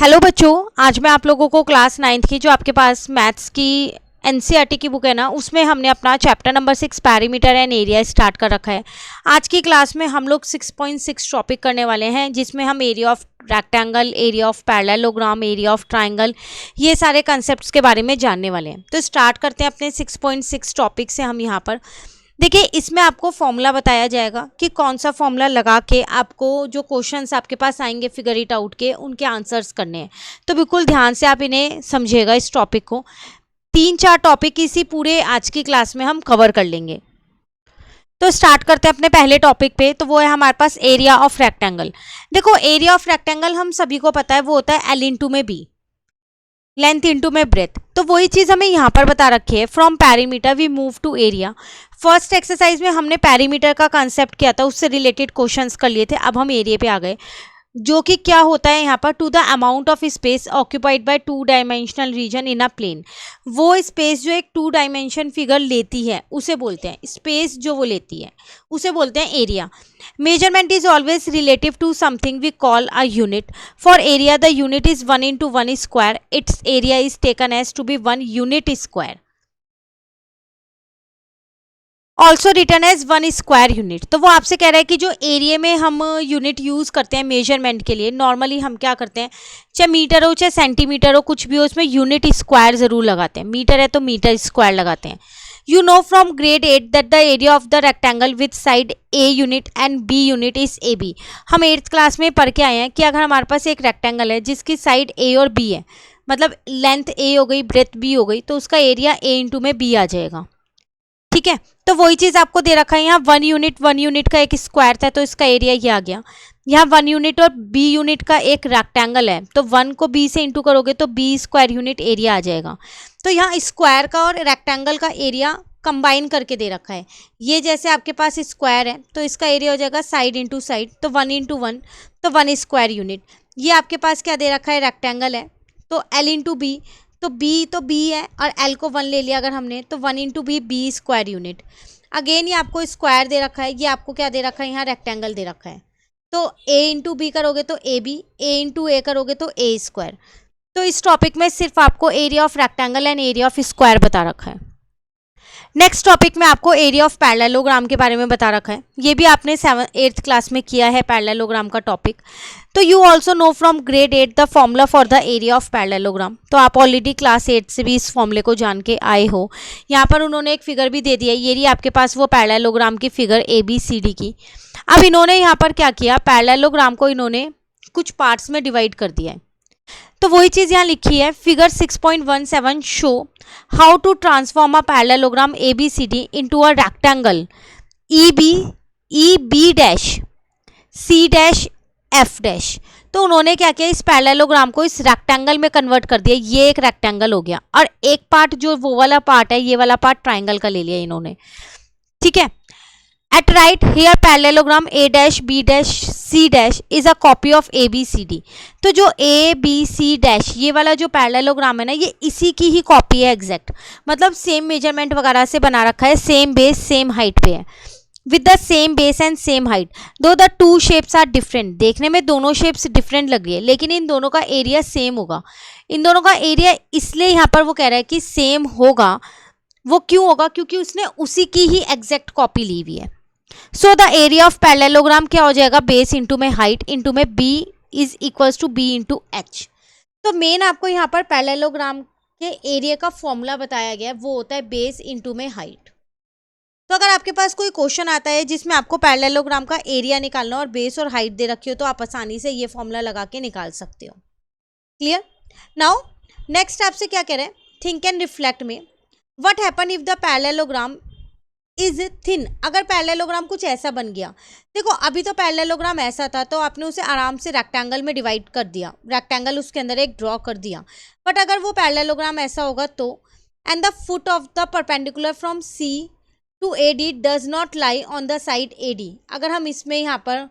Hello बच्चों, आज मैं आप लोगों को क्लास 9th की जो आपके पास मैथ्स की एनसीईआरटी की बुक है ना, उसमें हमने अपना chapter number 6 perimeter and area start कर रखा है। आज की क्लास में हम लोग 6.6 टॉपिक करने वाले हैं, जिसमें हम area of rectangle, area of parallelogram, area of triangle, ये सारे कंसेप्ट के बारे में जानने वाले हैं। तो स्टार्ट करते हैं अपने 6.6 टॉपिक से। हम यहाँ पर देखिए, इसमें आपको फॉर्मूला बताया जाएगा कि कौन सा फॉर्मूला लगा के आपको जो क्वेश्चंस आपके पास आएंगे फिगर इट आउट के, उनके आंसर्स करने हैं। तो बिल्कुल ध्यान से आप इन्हें समझिएगा, इस टॉपिक को। 3-4 टॉपिक इसी पूरे आज की क्लास में हम कवर कर लेंगे। तो स्टार्ट करते हैं अपने पहले टॉपिक पे। तो वो है हमारे पास एरिया ऑफ रेक्टेंगल। देखो, एरिया ऑफ रेक्टेंगल हम सभी को पता है, वो होता है L इंटू में B, लेंथ इंटू में ब्रेथ। तो वही चीज हमें यहाँ पर बता रखी है। From perimeter we move to area. First exercise में हमने पैरीमीटर का कंसेप्ट किया था, उससे रिलेटेड क्वेश्चंस कर लिए थे। अब हम एरिया पे आ गए, जो कि क्या होता है यहाँ पर, to the amount of space occupied by 2 dimensional region in a plane. वो स्पेस जो एक 2 डायमेंशन फिगर लेती है उसे बोलते हैं, स्पेस जो वो लेती है उसे बोलते हैं area. Measurement is always relative to something we call a unit. For area the unit is 1 into 1 square. Its area is taken as to be 1 unit square, also written as 1 square unit. तो वो आपसे कह रहा है कि जो area में हम यूनिट यूज़ करते हैं मेजरमेंट के लिए, नॉर्मली हम क्या करते हैं, चाहे मीटर हो चाहे सेंटीमीटर हो, कुछ भी हो, उसमें यूनिट स्क्वायर ज़रूर लगाते हैं। मीटर है तो मीटर स्क्वायर लगाते हैं। You know from grade 8 that the area of the rectangle with side a unit and b unit is a b. हम 8th क्लास में पढ़ के आए हैं कि अगर हमारे पास एक रेक्टेंगल है जिसकी साइड ए और बी है, मतलब लेंथ ए हो गई, ब्रेथ बी हो गई, तो उसका एरिया ए इंटू में बी आ जाएगा। ठीक है, तो वही चीज आपको दे रखा है यहाँ। 1 यूनिट का एक स्क्वायर था, तो इसका एरिया ये आ गया। यहाँ 1 यूनिट और बी यूनिट का एक रेक्टेंगल है, तो 1 को बी से इंटू करोगे तो बी स्क्वायर यूनिट एरिया आ जाएगा। तो यहाँ स्क्वायर का और रेक्टेंगल का एरिया कंबाइन करके दे रखा है। ये जैसे आपके पास स्क्वायर है तो इसका एरिया हो जाएगा साइड इंटू साइड, तो 1 इंटू 1, तो 1 स्क्वायर यूनिट। ये आपके पास क्या दे रखा है, रेक्टेंगल है, तो L इंटू बी, तो बी है और L को 1 ले लिया अगर हमने, तो 1 into b square unit. Again ये आपको स्क्वायर दे रखा है, ये आपको क्या दे रखा है, यहाँ रेक्टेंगल दे रखा है। तो A इंटू बी करोगे तो ए बी, ए इंटू ए करोगे तो ए स्क्वायर। तो इस टॉपिक में सिर्फ आपको area of rectangle and area of square बता रखा है। नेक्स्ट टॉपिक में आपको एरिया ऑफ पैरेललोग्राम के बारे में बता रखा है। ये भी आपने 8th क्लास में किया है, पैरेललोग्राम का टॉपिक। तो you also no from grade 8 the formula for the area of parallelogram. तो आप ऑलरेडी क्लास 8 से भी इस फॉर्मूले को जान के आए हो। यहाँ पर उन्होंने एक फिगर भी दे दिया है, ये रही आपके पास वो पैरेललोग्राम की फिगर ABCD की। अब इन्होंने यहाँ पर क्या किया, पैरेललोग्राम को इन्होंने कुछ पार्ट्स में डिवाइड कर दिया है। तो वही चीज़ यहाँ लिखी है। Figure 6.17 show how to transform a parallelogram ABCD into a rectangle EB dash C dash F dash. तो उन्होंने क्या किया, इस पैरेललोग्राम को इस रेक्टेंगल में कन्वर्ट कर दिया। ये एक रेक्टेंगल हो गया और एक पार्ट जो वो वाला पार्ट है, ये वाला पार्ट ट्राइंगल का ले लिया इन्होंने। ठीक है, at right here parallelogram A dash B dash C dash is a copy of ABCD। तो जो ABC dash ये वाला जो पैरेललोग्राम है ना, ये इसी की ही कॉपी है एग्जैक्ट। मतलब सेम मेजरमेंट वगैरह से बना रखा है, सेम बेस सेम हाइट पे है, with the same base and same height. दो the two shapes are different. देखने में दोनों शेप्स डिफरेंट लग रही है, लेकिन इन दोनों का एरिया सेम होगा। इन दोनों का एरिया इसलिए यहाँ पर वो कह रहा है कि सेम होगा। वो क्यों होगा, क्योंकि उसने उसी की ही एग्जैक्ट कॉपी ली हुई है। So the area of parallelogram क्या हो जाएगा, बेस इंटू में हाइट इंटू में b is equals to b into h. तो मेन आपको यहाँ पर पैरेललोग्राम के एरिया का फॉर्मूला बताया गया है, वो होता है बेस इंटू में हाइट। तो अगर आपके पास कोई क्वेश्चन आता है जिसमें आपको पैरेललोग्राम का एरिया निकालना और बेस और हाइट दे रखी हो, तो आप आसानी से ये फॉर्मूला लगा के निकाल सकते हो। क्लियर। नाउ नेक्स्ट आपसे क्या कह रहे हैं, थिंक एंड रिफ्लेक्ट में what happen if the parallelogram is thin. अगर पैरेललोग्राम कुछ ऐसा बन गया, देखो अभी तो पैरेललोग्राम ऐसा था, तो आपने उसे आराम से रेक्टेंगल में डिवाइड कर दिया, रेक्टेंगल उसके अंदर एक ड्रॉ कर दिया। बट अगर वो पैरेललोग्राम ऐसा होगा तो, and the foot of the perpendicular from C to AD does not lie on the side AD। अगर हम इसमें यहाँ पर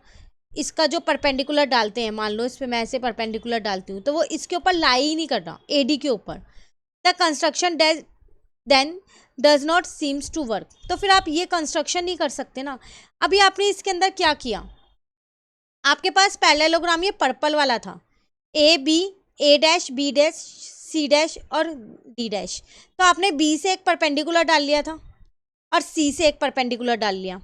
इसका जो परपेंडिकुलर डालते हैं, मान लो इस पर मैं ऐसे परपेंडिकुलर डालती हूँ, तो वो इसके ऊपर लाई ही नहीं कर रहा, AD के ऊपर। The construction then does not seems to work. तो फिर आप ये कंस्ट्रक्शन नहीं कर सकते ना। अभी आपने इसके अंदर क्या किया, आपके पास पैरेललोग्राम ये पर्पल वाला था, AB A dash, B dash, C dash और डी डैश। तो आपने बी से एक परपेंडिकुलर डाल लिया था और सी से एक परपेंडिकुलर डाल लिया,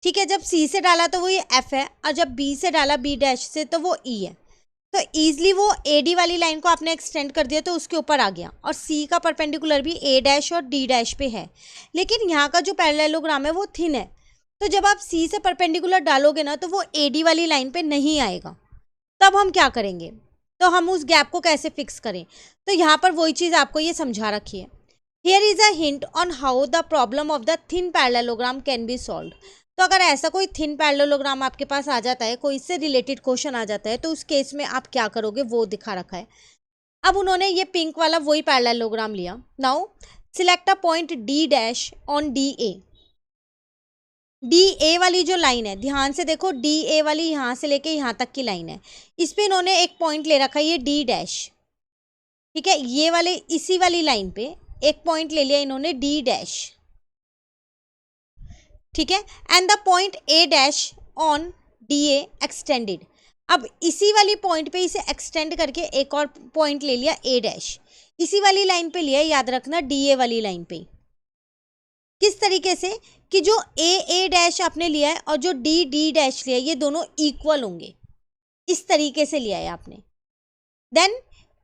ठीक है। जब सी से डाला तो वो ये एफ है, और जब बी से डाला बी डैश से तो वो ई है। तो ईजिली वो ए डी वाली लाइन को आपने एक्सटेंड कर दिया तो उसके ऊपर आ गया, और सी का परपेंडिकुलर भी ए डैश और डी डैश पे है, लेकिन यहाँ का जो पैरेललोग्राम है वो थिन है। तो जब आप सी से परपेंडिकुलर डालोगे ना तो वो ए डी वाली लाइन पे नहीं आएगा। तब हम क्या करेंगे, तो हम उस गैप को कैसे फिक्स करें, तो यहाँ पर वही चीज़ आपको ये समझा रखी है। Here is a hint on how the problem of the thin parallelogram can be solved. तो अगर ऐसा कोई थिन पैरेललोग्राम आपके पास आ जाता है, कोई इससे रिलेटेड क्वेश्चन आ जाता है, तो उस केस में आप क्या करोगे वो दिखा रखा है। अब उन्होंने ये पिंक वाला वही पैरेललोग्राम लिया। Now select a point D dash on D A. D A वाली जो लाइन है, ध्यान से देखो, डी ए वाली यहाँ से लेके यहाँ तक की लाइन है, इस पे इन्होंने एक पॉइंट ले रखा है ये डी डैश, ठीक है। ये वाले इसी वाली लाइन पे एक पॉइंट ले लिया इन्होंने डी डैश, ठीक है। And the point A dash on D A extended. अब इसी वाली पॉइंट पे इसे एक्सटेंड करके एक और पॉइंट ले लिया ए डैश, इसी वाली लाइन पे लिया, याद रखना डी ए वाली लाइन पे। किस तरीके से कि जो ए डैश आपने लिया है और जो डी डी डैश लिया है ये दोनों इक्वल होंगे, इस तरीके से लिया है आपने। देन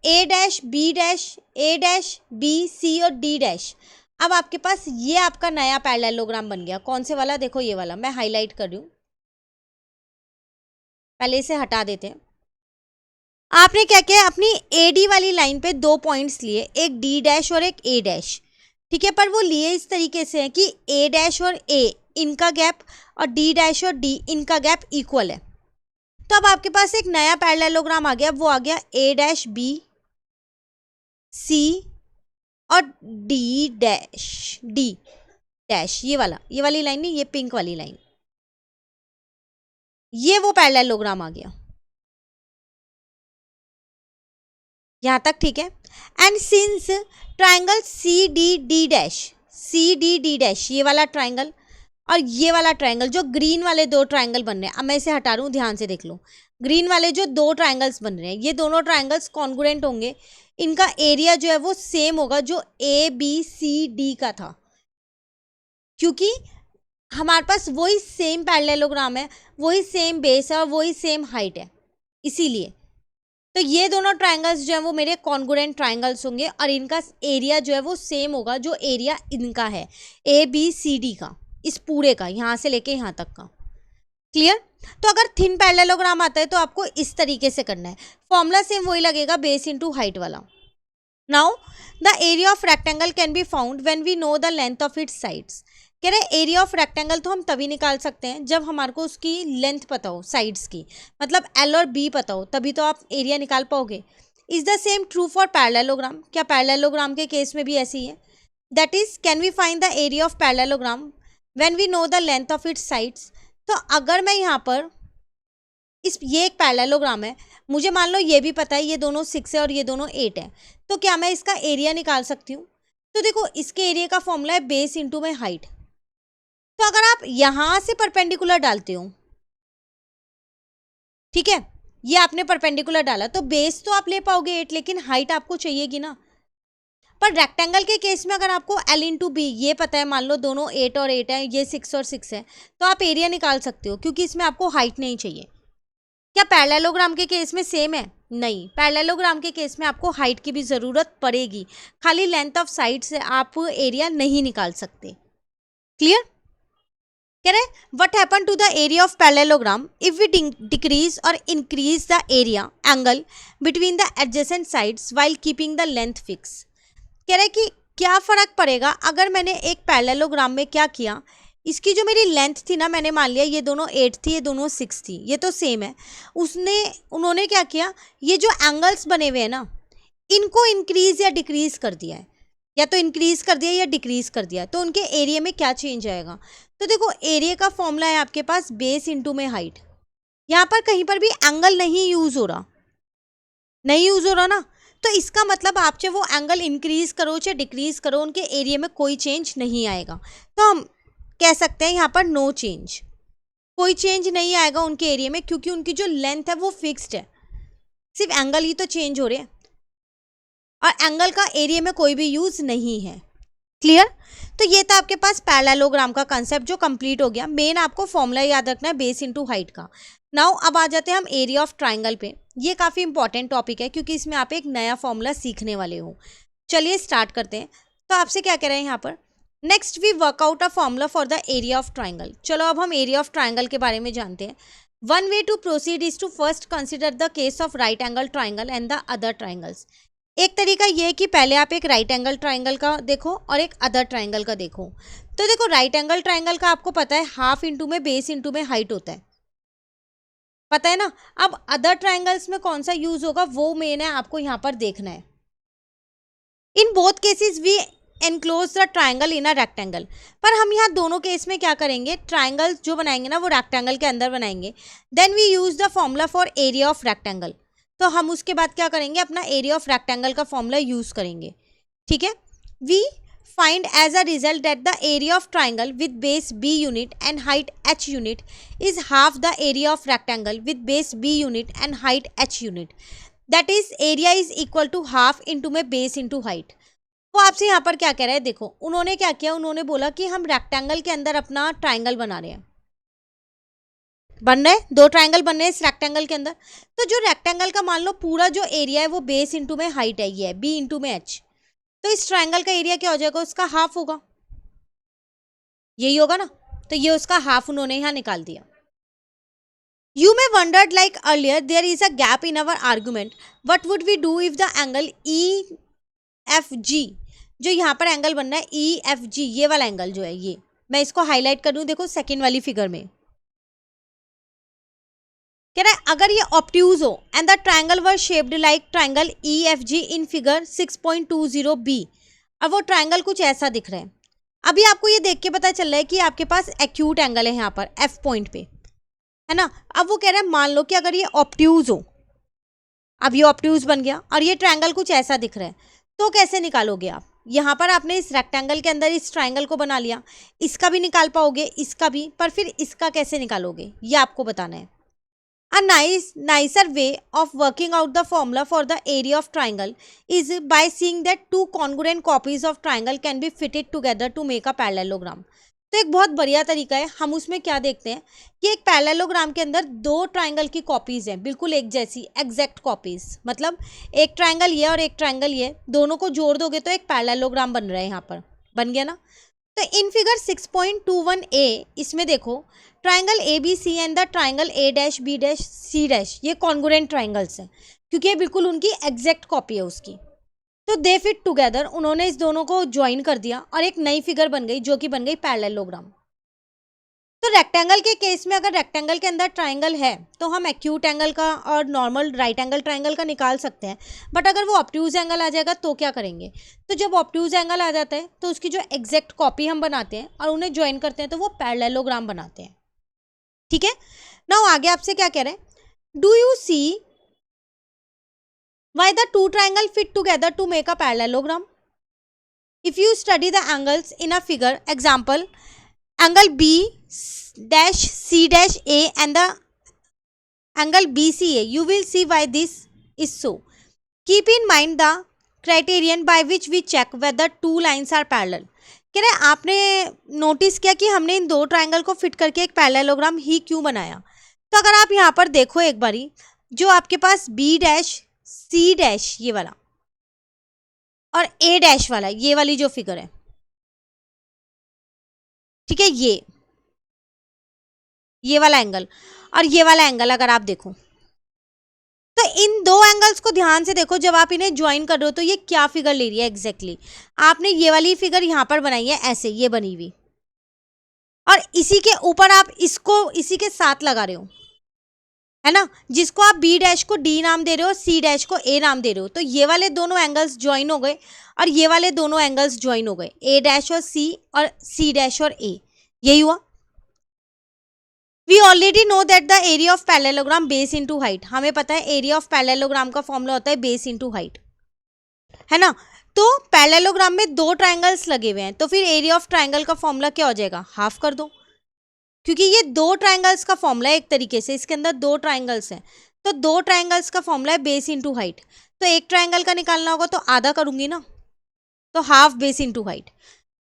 ए डैश बी डैश, ए डैश बी सी और डी डैश। अब आपके पास ये आपका नया पैरेललोग्राम बन गया। कौन से वाला, देखो ये वाला, मैं हाईलाइट कर रही हूँ, पहले इसे हटा देते हैं। आपने क्या किया, अपनी ए डी वाली लाइन पे दो पॉइंट्स लिए, एक डी डैश और एक ए डैश, ठीक है। पर वो लिए इस तरीके से है कि ए डैश और ए इनका गैप और डी डैश और डी इनका गैप इक्वल है। तो अब आपके पास एक नया पैरेललोग्राम आ गया, वो आ गया ए डैश बी सी और डी डैश डी डैश, ये वाली लाइन नहीं, ये पिंक वाली लाइन, ये वो पैरेललोग्राम आ गया यहाँ तक, ठीक है। And since triangle C D D dash, C D D dash, ये वाला ट्राइंगल और ये वाला ट्राइंगल, जो ग्रीन वाले दो ट्राइंगल बन रहे हैं, अब मैं इसे हटा रहा हूँ, ध्यान से देख लो, ग्रीन वाले जो दो ट्राइंगल्स बन रहे हैं ये दोनों ट्राइंगल्स कॉन्ग्रुएंट होंगे, इनका एरिया जो है वो सेम होगा जो ए बी सी डी का था, क्योंकि हमारे पास वही सेम पैरेललोग्राम है, वही सेम बेस है और वही सेम हाइट है, इसीलिए। तो ये दोनों ट्राइंगल्स जो है वो मेरे कॉन्ग्रुएंट ट्राइंगल्स होंगे और इनका एरिया जो है वो सेम होगा जो एरिया इनका है ए बी सी डी का, इस पूरे का, यहाँ से लेके यहाँ तक का। क्लियर। तो अगर थिन पैरेललोग्राम आता है तो आपको इस तरीके से करना है, फॉर्मूला सेम वही लगेगा, बेस इनटू हाइट वाला। Now the area of rectangle can be found when we know the length of its sides. कह रहे एरिया ऑफ रेक्टेंगल तो हम तभी निकाल सकते हैं जब हमारे को उसकी लेंथ पता हो, साइड्स की, मतलब एल और बी पता हो, तभी तो आप एरिया निकाल पाओगे। Is the same true for parallelogram, क्या पैरेललोग्राम के केस में भी ऐसी है। That is can we find the area of parallelogram when we know the length of its sides. तो अगर मैं यहाँ पर ये एक पैरेललोग्राम है, मुझे मान लो ये भी पता है ये दोनों 6 है और ये दोनों 8 है, तो क्या मैं इसका एरिया निकाल सकती हूँ। तो देखो इसके एरिया का फॉर्मूला है बेस इंटू माई हाइट। तो अगर आप यहां से परपेंडिकुलर डालते हो, ठीक है, ये आपने परपेंडिकुलर डाला तो बेस तो आप ले पाओगे 8, लेकिन हाइट आपको चाहिएगी ना। पर रेक्टेंगल के केस में अगर आपको L इंटू बी ये पता है, मान लो दोनों 8 और 8 है, ये 6 और 6 है, तो आप एरिया निकाल सकते हो क्योंकि इसमें आपको हाइट नहीं चाहिए। क्या पैरेललोग्राम के केस में सेम है? नहीं, पैरेललोग्राम के केस में आपको हाइट की भी ज़रूरत पड़ेगी, खाली लेंथ ऑफ साइड से आप एरिया नहीं निकाल सकते। क्लियर। कह रहे what happen to the area of parallelogram if we decrease or increase the area angle between the adjacent sides while keeping the length fix. कह रहे कि क्या फ़र्क पड़ेगा अगर मैंने एक पैरेललोग्राम में क्या किया, इसकी जो मेरी लेंथ थी ना, मैंने मान लिया ये दोनों 8 थी, ये दोनों 6 थी, ये तो सेम है, उन्होंने क्या किया, ये जो एंगल्स बने हुए हैं ना, इनको इंक्रीज या डिक्रीज कर दिया है, या तो इंक्रीज कर दिया या डिक्रीज कर दिया, तो उनके एरिया में क्या चेंज आएगा। तो देखो एरिया का फॉर्मूला है आपके पास बेस इंटू में हाइट। यहाँ पर कहीं पर भी एंगल नहीं यूज़ हो रहा ना, तो इसका मतलब आप चाहे वो एंगल इंक्रीज करो चाहे डिक्रीज करो, उनके एरिया में कोई चेंज नहीं आएगा। तो हम कह सकते हैं यहाँ पर नो चेंज, कोई चेंज नहीं आएगा उनके एरिया में, क्योंकि उनकी जो लेंथ है वो फिक्स्ड है, सिर्फ एंगल ही तो चेंज हो रहे हैं और एंगल का एरिया में कोई भी यूज नहीं है। क्लियर? तो ये था आपके पास पैरेललोग्राम का कंसेप्ट जो कंप्लीट हो गया। मेन आपको फॉर्मूला याद रखना है बेस इनटू हाइट का। नाउ अब आ जाते हैं हम एरिया ऑफ ट्राइंगल पे। ये काफ़ी इंपॉर्टेंट टॉपिक है क्योंकि इसमें आप एक नया फॉर्मूला सीखने वाले हो। चलिए स्टार्ट करते हैं। तो आपसे क्या कह रहे हैं यहाँ पर, next we work out a formula for the area of triangle. चलो अब हम एरिया ऑफ ट्राइंगल के बारे में जानते हैं। One way to proceed is to first consider the case of right angle triangle and the other triangles. एक तरीका ये है कि पहले आप एक राइट एंगल ट्राइंगल का देखो और एक अदर ट्राइंगल का देखो। तो देखो राइट एंगल ट्राइंगल का आपको पता है हाफ इंटू में बेस इंटू में हाइट होता है, पता है ना। अब अदर ट्राइंगल्स में कौन सा यूज होगा वो मेन है, आपको यहाँ पर देखना है। In both cases we enclose the triangle in a rectangle. पर हम यहाँ दोनों केस में क्या करेंगे, ट्राइंगल जो बनाएंगे ना वो रेक्टेंगल के अंदर बनाएंगे। Then we use the formula for area of rectangle. तो हम उसके बाद क्या करेंगे, अपना एरिया ऑफ रेक्टेंगल का फॉर्मूला यूज करेंगे। ठीक है, we find as a result that the area of triangle with base b unit and height h unit is half the area of rectangle with base b unit and height h unit. That is area is equal to half into में base into height. वो आपसे यहाँ पर क्या कह रहा है, देखो उन्होंने क्या किया, उन्होंने बोला कि हम रेक्टेंगल के अंदर अपना ट्राइंगल बना रहे हैं, बन रहे दो ट्राइंगल बन रहे हैं इस रेक्टेंगल के अंदर। तो जो रेक्टेंगल का मान लो पूरा जो एरिया है वो बेस इंटू में हाइट है, ये है b इंटू में h। तो इस ट्राइंगल का एरिया क्या हो जाएगा, उसका हाफ होगा, यही होगा ना। तो ये उसका हाफ उन्होंने यहाँ निकाल दिया। You may wondered like earlier there is a gap in our argument. What would we do if the angle EFG, जो यहाँ पर एंगल बनना है EFG, ये वाला एंगल जो है, ये मैं इसको हाईलाइट कर दूँ, देखो सेकेंड वाली फिगर में कह रहा है अगर ये ऑब्ट्यूज हो and the triangle were shaped like triangle EFG in figure 6.20b। अब वो ट्राइंगल कुछ ऐसा दिख रहा है। अभी आपको ये देख के पता चल रहा है कि आपके पास एक्यूट एंगल है यहाँ पर F पॉइंट पे, है ना। अब वो कह रहा है मान लो कि अगर ये ऑब्ट्यूज हो, अब ये ऑब्ट्यूज बन गया और ये ट्राइंगल कुछ ऐसा दिख रहा है, तो कैसे निकालोगे आप। यहाँ पर आपने इस रेक्टेंगल के अंदर इस ट्राइंगल को बना लिया, इसका भी निकाल पाओगे, इसका भी, पर फिर इसका कैसे निकालोगे ये आपको बताना है। A nicer way of working out the formula for the area of triangle is by seeing that two congruent copies of triangle can be fitted together to make a parallelogram। तो एक बहुत बढ़िया तरीका है, हम उसमें क्या देखते हैं कि एक पैरेललोग्राम के अंदर दो ट्राइंगल की कॉपीज हैं, बिल्कुल एक जैसी, एग्जैक्ट कॉपीज। मतलब एक ट्राइंगल ये और एक ट्राइंगल ये, दोनों को जोड़ दोगे तो एक पैरेललोग्राम बन रहा है, यहाँ पर बन गया ना। तो इन फिगर 6.21a इसमें देखो triangle ABC and the triangle A', B', C', ये कॉन्ग्रुएंट ट्राइंगल्स हैं क्योंकि ये बिल्कुल उनकी एग्जैक्ट कॉपी है उसकी। तो दे फिट टुगेदर, उन्होंने इस दोनों को ज्वाइन कर दिया और एक नई फिगर बन गई जो कि बन गई पैरेललोग्राम। तो रेक्टेंगल के केस में अगर रेक्टेंगल के अंदर ट्राइंगल है तो हम एक्यूट एंगल का और नॉर्मल राइट एंगल ट्राइंगल का निकाल सकते हैं। बट अगर वो ऑब्ट्यूज एंगल आ जाएगा तो क्या करेंगे, तो जब ऑब्ट्यूज एंगल आ जाता है तो उसकी जो एग्जैक्ट कॉपी हम बनाते हैं और उन्हें ज्वाइन करते हैं तो वो पैरेललोग्राम बनाते हैं। ठीक है, नाउ आगे आपसे क्या कह रहे हैं, do you see why the two triangle fit together to make a parallelogram? If you study the angles in a figure, example angle B', C', A and the angle BCA, you will see why this is so. Keep in mind the criterion by which we check whether two lines are parallel. कह रहे आपने notice किया कि हमने इन दो triangle को fit करके एक पैरेललोग्राम ही क्यों बनाया। तो अगर आप यहाँ पर देखो एक बारी, जो आपके पास B', C' ये वाला और A' वाला, ये वाली जो फिगर है, ठीक है, ये वाला एंगल और ये वाला एंगल अगर आप देखो तो इन दो एंगल्स को ध्यान से देखो, जब आप इन्हें ज्वाइन कर रहे हो तो ये क्या फिगर ले रही है एग्जैक्टली। आपने ये वाली फिगर यहाँ पर बनाई है ऐसे, ये बनी हुई, और इसी के ऊपर आप इसको इसी के साथ लगा रहे हो, है ना, जिसको आप B' को D नाम दे रहे हो, C' को A नाम दे रहे हो। तो ये वाले दोनों एंगल्स ज्वाइन हो गए और ये वाले दोनों एंगल्स ज्वाइन हो गए, A' और C और C' और A, यही हुआ। We already know that the area of parallelogram base into height, हमें पता है एरिया ऑफ पैरेललोग्राम का फॉर्मूला होता है बेस इंटू हाइट, है ना। तो पैरेललोग्राम में दो ट्राइंगल्स लगे हुए हैं, तो फिर एरिया ऑफ ट्राइंगल का फॉर्मूला क्या हो जाएगा, हाफ कर दो, क्योंकि ये दो ट्राइंगल्स का फॉर्मूला है एक तरीके से, इसके अंदर दो ट्राइंगल्स हैं तो दो ट्राइंगल्स का फॉर्मूला है बेस इंटू हाइट, तो एक ट्राइंगल का निकालना होगा तो आधा करूंगी ना, तो हाफ बेस इंटू हाइट।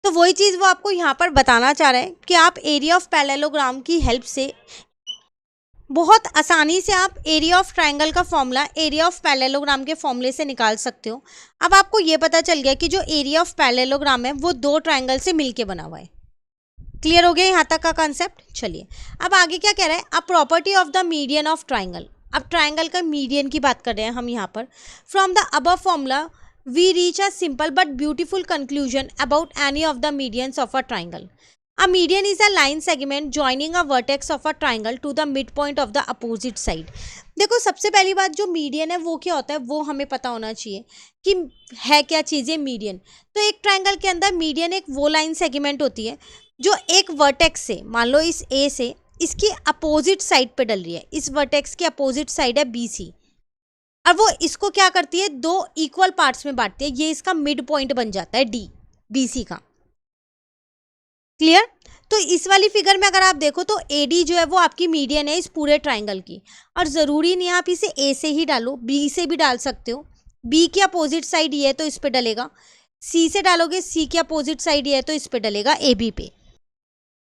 तो वही चीज़ वो आपको यहाँ पर बताना चाह रहे हैं कि आप एरिया ऑफ पैरेललोग्राम की हेल्प से बहुत आसानी से आप एरिया ऑफ ट्राइंगल का फॉर्मूला एरिया ऑफ पैरेललोग्राम के फॉर्मूले से निकाल सकते हो। अब आपको ये पता चल गया कि जो एरिया ऑफ पैरेललोग्राम है वो दो ट्राइंगल से मिलके बना हुआ है। क्लियर हो गया यहाँ तक का कंसेप्ट। चलिए अब आगे क्या कह रहा है, a property of the median of triangle. अब ट्राइंगल का मीडियन की बात कर रहे हैं हम यहाँ पर। From the above formula we reach a simple but beautiful conclusion about any of the medians of a triangle. A median is a line segment joining a vertex of a triangle to the midpoint of the opposite side। देखो सबसे पहली बात जो median है वो क्या होता है वो हमें पता होना चाहिए कि है क्या चीज़ें मीडियन। तो एक ट्राइंगल के अंदर मीडियन एक वो लाइन सेगमेंट होती है जो एक वर्टेक्स से, मान लो इस ए से इसकी अपोजिट साइड पे डल रही है, इस वर्टेक्स की अपोजिट साइड है बी सी, और वो इसको क्या करती है दो इक्वल पार्ट्स में बांटती है, ये इसका मिड पॉइंट बन जाता है डी बी सी का। क्लियर। तो इस वाली फिगर में अगर आप देखो तो AD जो है वो आपकी मीडियन है इस पूरे ट्राइंगल की, और ज़रूरी नहीं आप इसे A से ही डालो, B से भी डाल सकते हो। B की अपोजिट साइड ये है तो इस पे डलेगा, C से डालोगे C की अपोजिट साइड ये है तो इस पे डलेगा AB पे।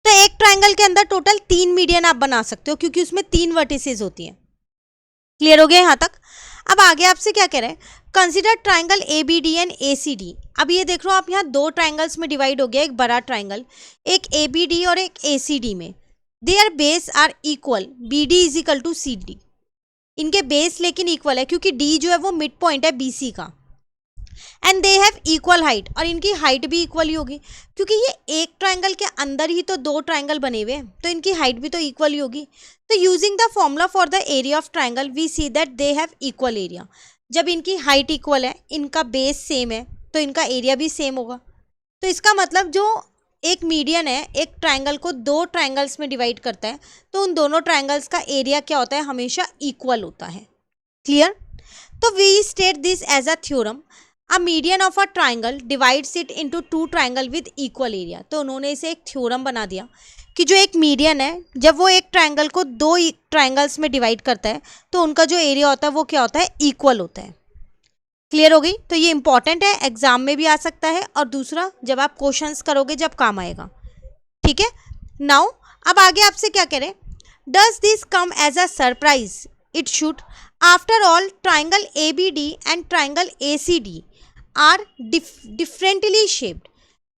तो एक ट्राइंगल के अंदर टोटल 3 मीडियन आप बना सकते हो क्योंकि उसमें 3 वर्टिसेस होती हैं। क्लियर हो गया यहाँ तक। अब आगे आपसे क्या कह रहे हैं, consider triangle ABD and ACD। अब ये देख लो आप यहाँ दो ट्राइंगल्स में डिवाइड हो गया, एक बड़ा ट्राइंगल, एक ABD और एक ACD में। Their base are equal, BD is equal to CD। इनके बेस लेकिन इक्वल है क्योंकि D जो है वो मिड पॉइंट है BC का, and they have equal height, और इनकी हाइट भी इक्वल ही होगी क्योंकि ये एक ट्राइंगल के अंदर ही तो दो ट्राइंगल बने हुए हैं, तो इनकी हाइट भी तो इक्वल ही होगी। तो using the formula for the area of triangle we see that they have equal area. जब इनकी हाइट इक्वल है, इनका बेस सेम है, तो इनका एरिया भी सेम होगा। तो इसका मतलब जो एक मीडियन है एक ट्राइंगल को दो ट्राइंगल्स में डिवाइड करता है, तो उन दोनों ट्राइंगल्स का एरिया क्या होता है, हमेशा इक्वल होता है। क्लियर। तो we state this as a theorem, a median of a triangle divides it into two triangle with equal area. तो उन्होंने इसे एक थ्योरम बना दिया कि जो एक मीडियन है जब वो एक ट्राइंगल को दो ट्राइंगल्स में डिवाइड करता है तो उनका जो एरिया होता है वो क्या होता है, इक्वल होता है। क्लियर हो गई। तो ये इंपॉर्टेंट है, एग्जाम में भी आ सकता है, और दूसरा जब आप क्वेश्चंस करोगे जब काम आएगा। ठीक है। नाउ अब आगे आपसे क्या कह रहे हैं, does this come as a surprise, it should. After all triangle ABD and triangle ACD are differently shaped.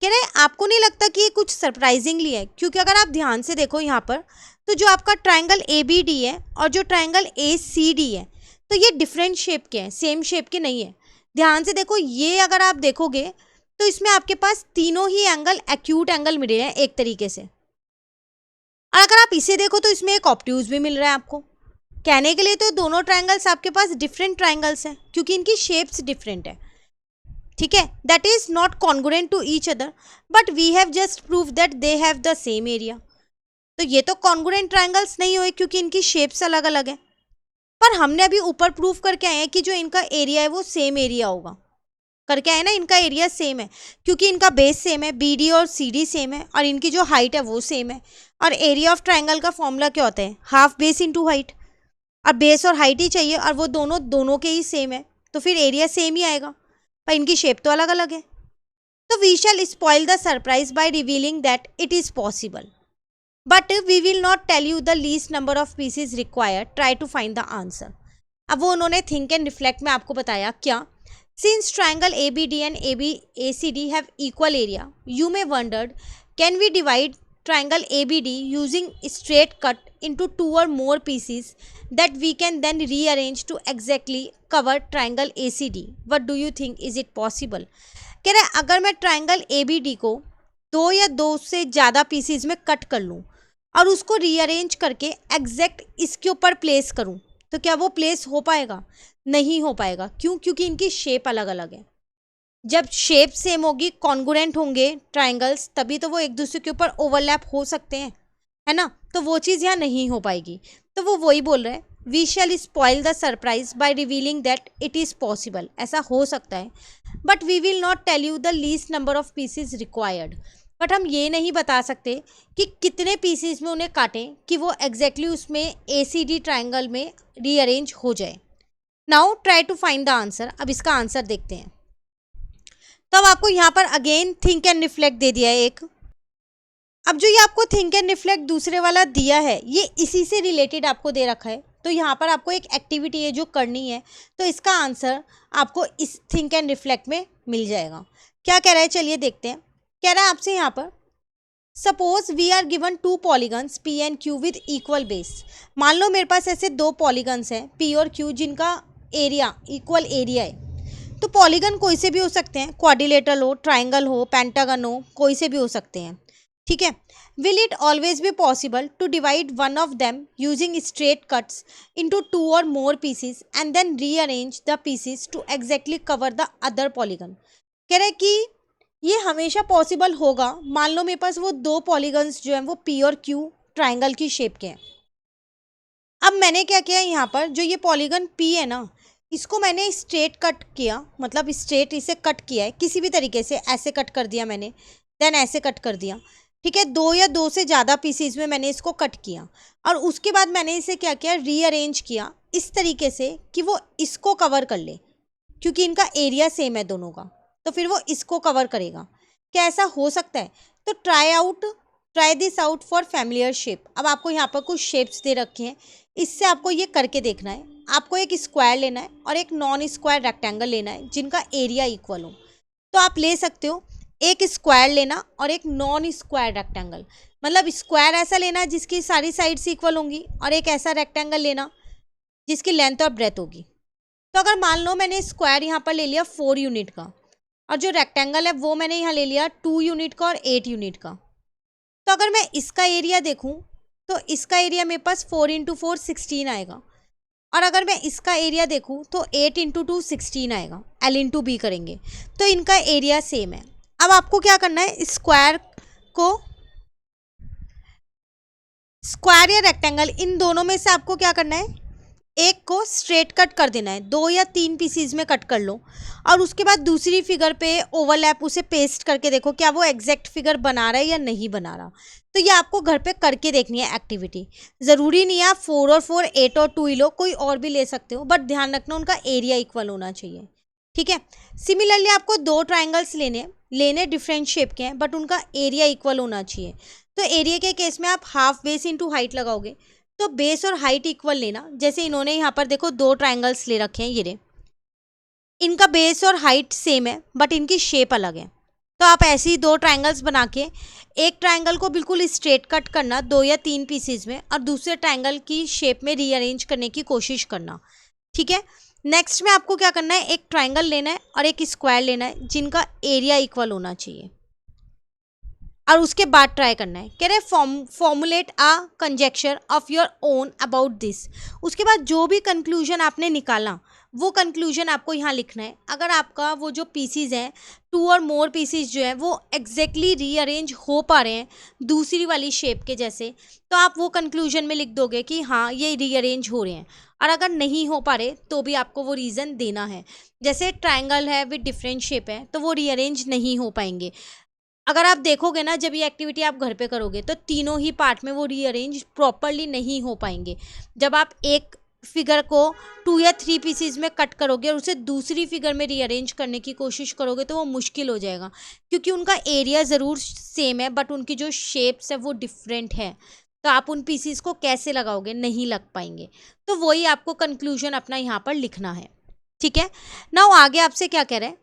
कह रहे हैं आपको नहीं लगता कि ये कुछ सरप्राइजिंगली है, क्योंकि अगर आप ध्यान से देखो यहाँ पर तो जो आपका ट्राइंगल ABD है और जो ट्राइंगल ACD है तो ये डिफरेंट शेप के हैं, सेम शेप के नहीं है। ध्यान से देखो, ये अगर आप देखोगे तो इसमें आपके पास तीनों ही एंगल एक्यूट एंगल मिल रहे हैं एक तरीके से, और अगर आप इसे देखो तो इसमें एक ऑब्ट्यूज भी मिल रहा है आपको। कहने के लिए तो दोनों ट्राइंगल्स आपके पास डिफरेंट ट्राइंगल्स हैं क्योंकि इनकी शेप्स डिफरेंट है। ठीक है, that is not congruent to each other, but we have just prove that they have the same area. तो ये तो कॉन्ग्रुएंट ट्राइंगल्स नहीं हुए क्योंकि इनकी शेप्स अलग अलग है, पर हमने अभी ऊपर प्रूव करके आए हैं कि जो इनका एरिया है वो सेम एरिया होगा। करके आए ना, इनका एरिया सेम है क्योंकि इनका बेस सेम है, BD और CD सेम है, और इनकी जो हाइट है वो सेम है। और एरिया ऑफ ट्राइंगल का फॉर्मूला क्या होता है, हाफ बेस इंटू हाइट, और बेस और हाइट ही चाहिए, और वो दोनों के ही सेम है, तो फिर एरिया सेम ही आएगा, पर इनकी शेप तो अलग अलग है। तो we shall spoil the surprise by revealing that it is possible, but we will not tell you the least number of pieces required, try to find the answer. अब वो उन्होंने थिंक एंड रिफ्लेक्ट में आपको बताया क्या, since triangle ABD and ACD have equal area, you may wondered can we divide triangle ABD using straight cut into two or more pieces that we can then rearrange to exactly cover triangle ACD. What do you think? Is it possible? कह रहा है अगर मैं triangle ABD को दो या दो से ज़्यादा पीसीज में कट कर लूँ और उसको रीअरेंज करके एग्जैक्ट इसके ऊपर प्लेस करूँ तो क्या वो प्लेस हो पाएगा? नहीं हो पाएगा। क्यों? क्योंकि इनकी शेप अलग अलग है। जब शेप सेम होगी, कॉन्ग्रुएंट होंगे ट्राइंगल्स, तभी तो वो एक दूसरे के ऊपर ओवरलैप हो सकते हैं, है ना। तो वो चीज़ यहाँ नहीं हो पाएगी। तो वो वही बोल रहे हैं, we shall spoil the surprise by revealing that it is possible. ऐसा हो सकता है, but we will not tell you the least number of pieces required. But हम ये नहीं बता सकते कि कितने पीसीज में उन्हें काटें कि वो एग्जैक्टली उसमें ACD ट्राइंगल में रीअरेंज हो जाए। Now try to find the answer. अब इसका आंसर देखते हैं। तो अब आपको यहाँ पर अगेन थिंक एंड रिफ्लेक्ट दे दिया है एक। अब जो ये आपको थिंक एंड रिफ्लेक्ट दूसरे वाला दिया है, ये इसी से रिलेटेड आपको दे रखा है। तो यहाँ पर आपको एक एक्टिविटी है जो करनी है, तो इसका आंसर आपको इस थिंक एंड रिफ्लेक्ट में मिल जाएगा। क्या कह रहा है, चलिए देखते हैं। कह रहा है आपसे यहाँ पर, suppose we are given 2 polygons P and Q with equal base. मान लो मेरे पास ऐसे 2 पॉलीगन्स हैं P और Q जिनका एरिया इक्वल एरिया है। तो पॉलीगन कोई से भी हो सकते हैं, क्वाड्रिलेटरल हो, ट्राइंगल हो, पेंटागन हो, कोई से भी हो सकते हैं। ठीक है। Will it always be possible to divide one of them using straight cuts into 2 or more pieces and then rearrange the pieces to exactly cover the other polygon. कह रहे हैं कि ये हमेशा पॉसिबल होगा। मान लो मेरे पास वो 2 पॉलीगन्स जो हैं वो P और Q ट्राइंगल की शेप के हैं। अब मैंने क्या किया, यहाँ पर जो ये पॉलीगन P है ना, इसको मैंने स्ट्रेट कट किया, मतलब स्ट्रेट इसे कट किया है किसी भी तरीके से। ऐसे कट कर दिया मैंने, देन ऐसे कट कर दिया। ठीक है, 2 या 2 से ज़्यादा पीसीज में मैंने इसको कट किया और उसके बाद मैंने इसे क्या किया, रीअरेंज किया इस तरीके से कि वो इसको कवर कर ले, क्योंकि इनका एरिया सेम है दोनों का, तो फिर वो इसको कवर करेगा। क्या ऐसा हो सकता है? तो try this out for familiar shape. अब आपको यहाँ पर कुछ शेप्स दे रखे हैं, इससे आपको ये करके देखना है। आपको एक स्क्वायर लेना है और एक नॉन स्क्वायर रेक्टेंगल लेना है जिनका एरिया इक्वल हो। तो आप ले सकते हो एक स्क्वायर लेना और एक नॉन स्क्वायर रेक्टेंगल, मतलब स्क्वायर ऐसा लेना जिसकी सारी साइड्स इक्वल होंगी और एक ऐसा रेक्टेंगल लेना जिसकी लेंथ और ब्रेथ होगी। तो अगर मान लो मैंने स्क्वायर यहाँ पर ले लिया 4 यूनिट का और जो रेक्टेंगल है वो मैंने यहाँ ले लिया 2 यूनिट का और 8 यूनिट का। तो अगर मैं इसका एरिया देखूँ तो इसका एरिया मेरे पास 4 × 4 16 आएगा, और अगर मैं इसका एरिया देखूँ तो 8 × 2 16 आएगा। L × B करेंगे तो इनका एरिया सेम है। अब आपको क्या करना है, स्क्वायर या रेक्टेंगल इन दोनों में से आपको क्या करना है, एक को स्ट्रेट कट कर देना है, 2 या 3 पीसीज में कट कर लो और उसके बाद दूसरी फिगर पे ओवरलैप उसे पेस्ट करके देखो क्या वो एग्जैक्ट फिगर बना रहा है या नहीं बना रहा। तो ये आपको घर पे करके देखनी है एक्टिविटी। ज़रूरी नहीं है आप 4 और 4 8 और 2 ही लो, कोई और भी ले सकते हो, बट ध्यान रखना उनका एरिया इक्वल होना चाहिए। ठीक है। सिमिलरली आपको 2 ट्राइंगल्स लेने डिफरेंट शेप के हैं बट उनका एरिया इक्वल होना चाहिए। तो एरिया के केस में आप हाफ बेस इंटू हाइट लगाओगे, तो बेस और हाइट इक्वल लेना। जैसे इन्होंने यहाँ पर देखो 2 ट्राइंगल्स ले रखे हैं, ये इनका बेस और हाइट सेम है बट इनकी शेप अलग है। तो आप ऐसे ही 2 ट्राइंगल्स बना के एक ट्राइंगल को बिल्कुल स्ट्रेट कट करना 2 या 3 पीसेज में और दूसरे ट्राइंगल की शेप में रीअरेंज करने की कोशिश करना। ठीक है। नेक्स्ट में आपको क्या करना है, एक ट्राइंगल लेना है और एक स्क्वायर लेना है जिनका एरिया इक्वल होना चाहिए और उसके बाद ट्राई करना है। कह रहे formulate a conjecture of your own about this. उसके बाद जो भी कंक्लूजन आपने निकाला वो कंक्लूजन आपको यहाँ लिखना है। अगर आपका वो जो पीसीज हैं 2 और मोर पीसीज जो है वो एग्जैक्टली रीअरेंज हो पा रहे हैं दूसरी वाली शेप के जैसे, तो आप वो कंक्लूजन में लिख दोगे कि हाँ ये रीअरेंज हो रहे हैं। और अगर नहीं हो पा रहे तो भी आपको वो रीज़न देना है। जैसे ट्राइंगल है विद डिफरेंट शेप है तो वो रीअरेंज नहीं हो पाएंगे। अगर आप देखोगे ना, जब ये एक्टिविटी आप घर पे करोगे तो तीनों ही पार्ट में वो रीअरेंज प्रॉपरली नहीं हो पाएंगे। जब आप एक फिगर को 2 या 3 पीसीज में कट करोगे और उसे दूसरी फिगर में रीअरेंज करने की कोशिश करोगे तो वो मुश्किल हो जाएगा, क्योंकि उनका एरिया ज़रूर सेम है बट उनकी जो शेप्स है वो डिफरेंट है। तो आप उन पीसीज को कैसे लगाओगे, नहीं लग पाएंगे। तो वही आपको कंक्लूजन अपना यहाँ पर लिखना है। ठीक है। नाउ आगे आपसे क्या कह रहे हैं,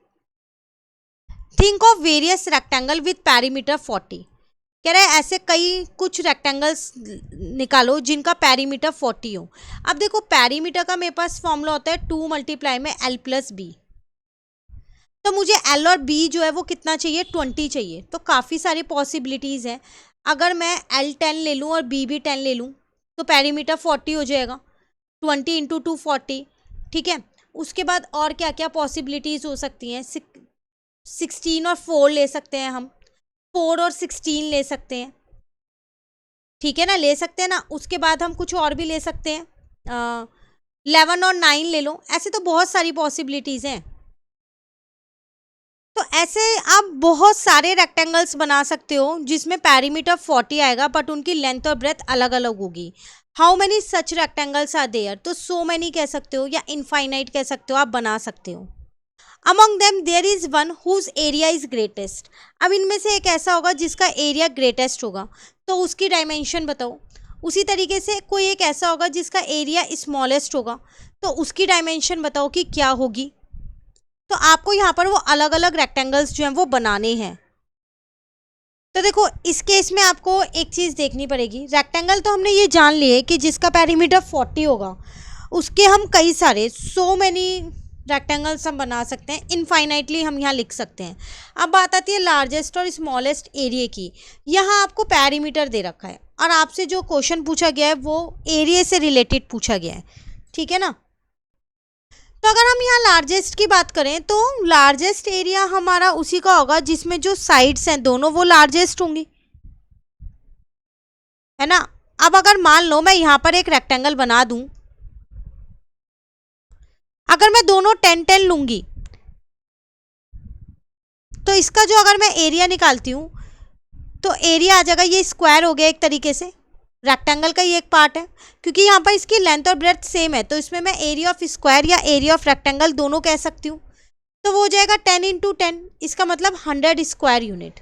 think of various rectangle with perimeter 40। कह रहा है ऐसे कुछ रेक्टेंगल्स निकालो जिनका पेरीमीटर 40 हो। अब देखो पेरीमीटर का मेरे पास फॉर्मूला होता है 2 × L + B। तो मुझे L और B जो है वो कितना चाहिए, 20 चाहिए। तो काफ़ी सारी पॉसिबिलिटीज़ हैं। अगर मैं L 10 ले लूँ और B भी 10 ले लूँ तो पेरीमीटर 40 हो जाएगा, 20 × 2 40। ठीक है। उसके बाद और क्या क्या पॉसिबिलिटीज़ हो सकती हैं, 16 और 4 ले सकते हैं हम, 4 और 16 ले सकते हैं। ठीक है ना, ले सकते हैं ना। उसके बाद हम कुछ और भी ले सकते हैं, 11 और 9 ले लो। ऐसे तो बहुत सारी पॉसिबिलिटीज़ हैं। तो ऐसे आप बहुत सारे रेक्टेंगल्स बना सकते हो जिसमें पेरीमीटर 40 आएगा, बट उनकी लेंथ और ब्रेथ अलग अलग होगी। How many such rectangles are there, तो सो मैनी कह सकते हो या इनफाइनाइट कह सकते हो, आप बना सकते हो। Among them there is one whose area is greatest, अब इनमें से एक ऐसा होगा जिसका एरिया ग्रेटेस्ट होगा, तो उसकी डायमेंशन बताओ। उसी तरीके से कोई एक ऐसा होगा जिसका एरिया स्मॉलेस्ट होगा, तो उसकी डायमेंशन बताओ कि क्या होगी। तो आपको यहाँ पर वो अलग अलग रेक्टेंगल्स जो हैं वो बनाने हैं। तो देखो इस केस में आपको एक चीज़ देखनी पड़ेगी। रेक्टेंगल तो हमने ये जान लिए कि जिसका पेरीमीटर 40 होगा, उसके हम कई सारे सो मैनी रेक्टेंगल्स हम बना सकते हैं, इनफाइनाइटली हम यहाँ लिख सकते हैं। अब बात आती है लार्जेस्ट और स्मॉलेस्ट एरिया की। यहाँ आपको पेरीमीटर दे रखा है और आपसे जो क्वेश्चन पूछा गया है वो एरिया से रिलेटेड पूछा गया है, ठीक है ना। तो अगर हम यहाँ लार्जेस्ट की बात करें तो लार्जेस्ट एरिया हमारा उसी का होगा जिसमें जो साइड्स हैं दोनों वो लार्जेस्ट होंगी, है ना। अब अगर मान लो मैं यहाँ पर एक रेक्टेंगल बना दूं, अगर मैं दोनों 10-10 लूंगी तो इसका जो अगर मैं एरिया निकालती हूँ तो एरिया आ जाएगा, ये स्क्वायर हो गया एक तरीके से, रेक्टेंगल का ही एक पार्ट है, क्योंकि यहाँ पर इसकी लेंथ और ब्रेथ सेम है, तो इसमें मैं एरिया ऑफ स्क्वायर या एरिया ऑफ रेक्टेंगल दोनों कह सकती हूँ। तो वो हो जाएगा 10 × 10, इसका मतलब 100 स्क्वायर यूनिट।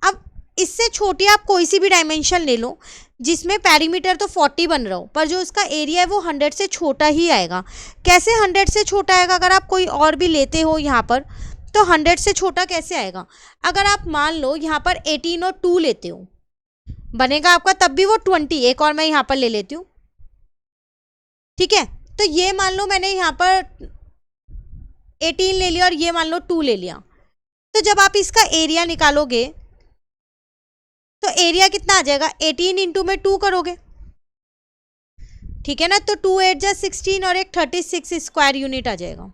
अब इससे छोटी आप कोई सी भी डायमेंशन ले लो जिसमें पेरीमीटर तो 40 बन रहा हो, पर जो इसका एरिया है वो 100 से छोटा ही आएगा। कैसे 100 से छोटा आएगा, अगर आप कोई और भी लेते हो यहाँ पर तो 100 से छोटा कैसे आएगा। अगर आप मान लो यहाँ पर 18 और 2 लेते हो, बनेगा आपका तब भी वो 20, एक और मैं यहाँ पर ले लेती हूँ, ठीक है। तो ये मान लो मैंने यहाँ पर 18 ले लिया और ये मान लो 2 ले लिया, तो जब आप इसका एरिया निकालोगे तो एरिया कितना आ जाएगा, 18 इंटू में 2 करोगे, ठीक है ना। तो 2 8 जा 16 और एक 36 स्क्वायर यूनिट आ जाएगा।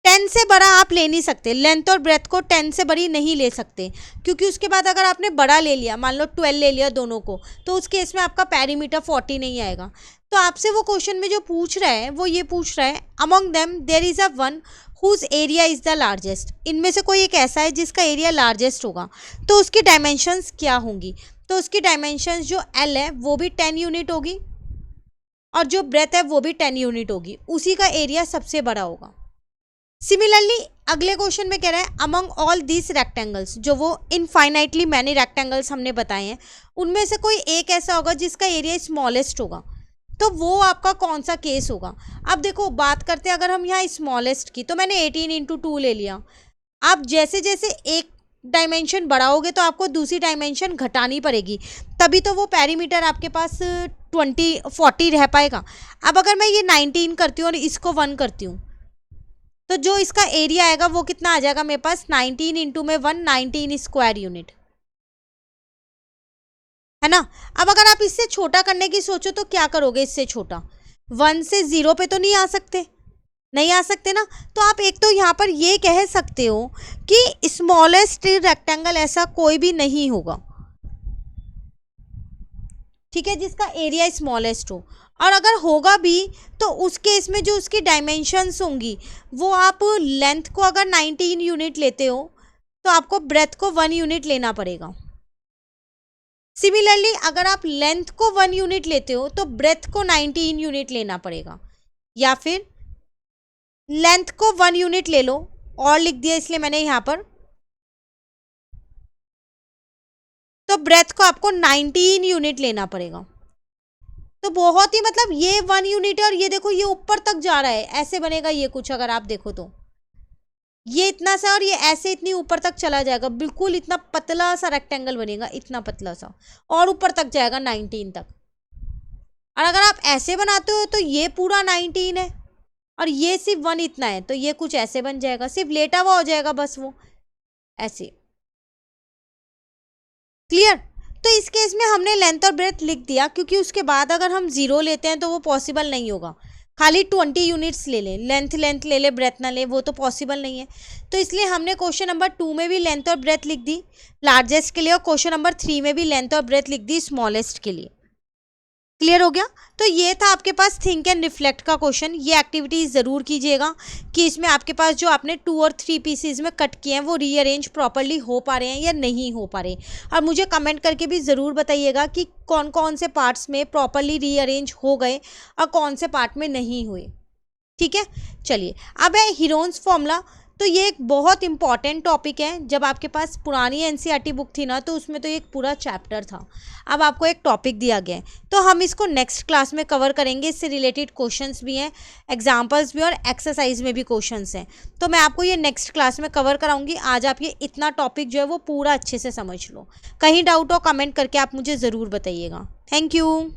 10 से बड़ा आप ले नहीं सकते, लेंथ और ब्रेथ को 10 से बड़ी नहीं ले सकते, क्योंकि उसके बाद अगर आपने बड़ा ले लिया, मान लो 12 ले लिया दोनों को, तो उस केस में आपका पेरीमीटर 40 नहीं आएगा। तो आपसे वो क्वेश्चन में जो पूछ रहा है वो ये पूछ रहा है, among them there is a one whose area is the largest, इनमें से कोई एक ऐसा है जिसका एरिया लार्जेस्ट होगा, तो उसकी डायमेंशंस क्या होंगी। तो उसकी डायमेंशंस जो एल है वो भी 10 यूनिट होगी और जो ब्रेथ है वो भी 10 यूनिट होगी, उसी का एरिया सबसे बड़ा होगा। सिमिलरली अगले क्वेश्चन में कह रहा है अमंग ऑल दीज रेक्टेंगल्स, जो वो इनफाइनाइटली मैनी रेक्टेंगल्स हमने बताए हैं, उनमें से कोई एक ऐसा होगा जिसका एरिया स्मॉलेस्ट होगा, तो वो आपका कौन सा केस होगा। अब देखो बात करते हैं अगर हम यहाँ स्मॉलेस्ट की, तो मैंने 18 × 2 ले लिया। आप जैसे जैसे एक डायमेंशन बढ़ाओगे तो आपको दूसरी डायमेंशन घटानी पड़ेगी, तभी तो वो पेरीमीटर आपके पास 40 रह पाएगा। अब अगर मैं ये 19 करती हूँ और इसको 1 करती हूँ, तो जो इसका एरिया आएगा वो कितना आ जाएगा मेरे पास, 19 इंटू में 1, 19 स्क्वायर यूनिट, है ना। अब अगर आप इससे छोटा करने की सोचो तो क्या करोगे, इससे छोटा 1 से 0 पे तो नहीं आ सकते, नहीं आ सकते ना। तो आप एक तो यहाँ पर ये कह सकते हो कि स्मॉलेस्ट रेक्टेंगल ऐसा कोई भी नहीं होगा, ठीक है, जिसका एरिया स्मॉलेस्ट हो, और अगर होगा भी तो उस केस में जो उसकी डायमेंशंस होंगी वो आप लेंथ को अगर 19 यूनिट लेते हो तो आपको ब्रेथ को 1 यूनिट लेना पड़ेगा। सिमिलरली अगर आप लेंथ को 1 यूनिट लेते हो तो ब्रेथ को 19 यूनिट लेना पड़ेगा, या फिर लेंथ को 1 यूनिट ले लो और लिख दिया इसलिए मैंने यहाँ पर, तो ब्रेथ को आपको 19 यूनिट लेना पड़ेगा। तो बहुत ही मतलब ये 1 यूनिट है और ये देखो ये ऊपर तक जा रहा है, ऐसे बनेगा ये कुछ, अगर आप देखो तो ये इतना सा और ये ऐसे इतनी ऊपर तक चला जाएगा, बिल्कुल इतना पतला सा रेक्टेंगल बनेगा, इतना पतला सा, और ऊपर तक जाएगा 19 तक। और अगर आप ऐसे बनाते हो तो ये पूरा 19 है और ये सिर्फ 1 इतना है, तो ये कुछ ऐसे बन जाएगा, सिर्फ लेटा हुआ हो जाएगा बस वो ऐसे। क्लियर। तो इस केस में हमने लेंथ और ब्रेथ लिख दिया, क्योंकि उसके बाद अगर हम 0 लेते हैं तो वो पॉसिबल नहीं होगा। खाली 20 यूनिट्स ले लें, लेंथ ले ले ब्रेथ ना ले, वो तो पॉसिबल नहीं है। तो इसलिए हमने क्वेश्चन नंबर 2 में भी लेंथ और ब्रेथ लिख दी लार्जेस्ट के लिए, और क्वेश्चन नंबर 3 में भी लेंथ और ब्रेथ लिख दी स्मॉलेस्ट के लिए। क्लियर हो गया। तो ये था आपके पास थिंक एंड रिफ्लेक्ट का क्वेश्चन। ये एक्टिविटी ज़रूर कीजिएगा कि इसमें आपके पास जो आपने 2 और 3 पीसीज में कट किए हैं वो रीअरेंज प्रॉपरली हो पा रहे हैं या नहीं हो पा रहे। और मुझे कमेंट करके भी ज़रूर बताइएगा कि कौन कौन से पार्ट्स में प्रॉपरली रीअरेंज हो गए और कौन से पार्ट में नहीं हुए। ठीक है, चलिए अब है हीरोन्स फॉर्मूला। तो ये एक बहुत इंपॉर्टेंट टॉपिक है। जब आपके पास पुरानी एनसीईआरटी बुक थी ना, तो उसमें तो एक पूरा चैप्टर था। अब आपको एक टॉपिक दिया गया है, तो हम इसको नेक्स्ट क्लास में कवर करेंगे। इससे रिलेटेड क्वेश्चंस भी हैं, एग्जांपल्स भी, और एक्सरसाइज में भी क्वेश्चंस हैं। तो मैं आपको ये नेक्स्ट क्लास में कवर कराऊंगी। आज आप ये इतना टॉपिक जो है वो पूरा अच्छे से समझ लो। कहीं डाउट हो कमेंट करके आप मुझे ज़रूर बताइएगा। Thank you.